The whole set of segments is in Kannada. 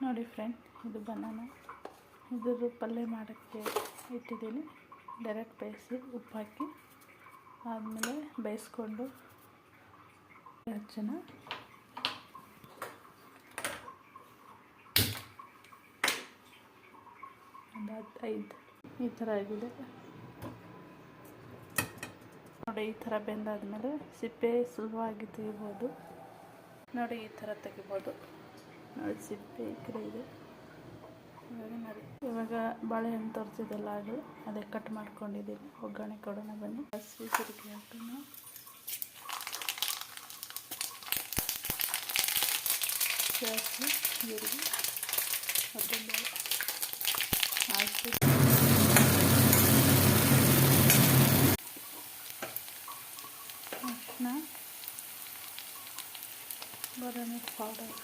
ನೋಡಿ ಫ್ರೆಂಡ್, ಇದು ಬನಾನ. ಇದ್ರ ಪಲ್ಯ ಮಾಡೋಕ್ಕೆ ಇಟ್ಟಿದ್ದೀನಿ. ಡೈರೆಕ್ಟ್ ಬೇಯಿಸಿ ಉಪ್ಪು ಹಾಕಿ ಆದಮೇಲೆ ಬೇಯಿಸ್ಕೊಂಡು ಹಚ್ಚೋಣ. ಒಂದು 5 ಈ ಥರ ಆಗಿದೆ ನೋಡಿ. ಈ ಥರ ಬೆಂದಾದ್ಮೇಲೆ ಸಿಪ್ಪೆ ಸುಲಭವಾಗಿ ತೆಗಿಬೋದು ನೋಡಿ. ಈ ಥರ ತೆಗಿಬೋದು ನೋಡಿ, ಸಿಪ್ಪೆ ಈ ಕಡೆ ಇದೆ. ಇವಾಗ ಬಾಳೆಹಣ್ಣು ತೋರಿಸಿದೆಲ್ಲ ಆಗಲಿ, ಅದೇ ಕಟ್ ಮಾಡ್ಕೊಂಡಿದ್ದೀನಿ. ಒಗ್ಗರಣೆ ಕೊಡೋಣ ಬನ್ನಿ. ಹಸಿ ಜೀರಿಗೆ ಹಾಕೋಣ. ಸಾಸಿವೆ, ಜೀರಿಗೆ, ಉದ್ದಿನಬೇಳೆ ಹಾಕಿ ಅರಿಶಿನ, ಗರಂ ಪೌಡರ್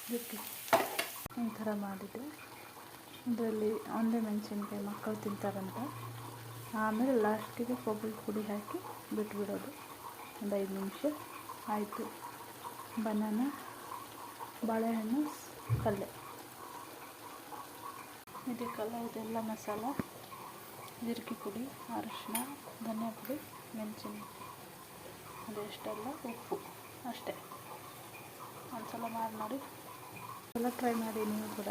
ಬಿಟ್ಟು ಈ ಥರ ಮಾಡಿದೆ. ಇದರಲ್ಲಿ ಒಂದೇ ಮೆಣಸಿನ್ಕಾಯಿ ಮಕ್ಕಳು ತಿಂತಾರಂತ. ಆಮೇಲೆ ಲಾಸ್ಟಿಗೆ ಕೊಬ್ಬರಿ ಪುಡಿ ಹಾಕಿ ಬಿಟ್ಬಿಡೋದು. ಒಂದು 5 ನಿಮಿಷ ಆಯಿತು. ಬನಾನ, ಬಾಳೆಹಣ್ಣು ಪಲ್ಯ. ಇದಕ್ಕೆಲ್ಲ ಇದೆಲ್ಲ ಮಸಾಲ, ಜೀರಿಗೆ ಪುಡಿ, ಅರಿಶಿನ, ಧನಿಯಾ ಪುಡಿ, ಮೆಣಸಿನ ಅದೆಷ್ಟೆಲ್ಲ, ಉಪ್ಪು ಅಷ್ಟೇ. ಒಂದ್ಸಲ ಮಾಡಿ ನೋಡಿ, ಎಲ್ಲ ಟ್ರೈ ಮಾಡಿ ನೀವು ಕೂಡ.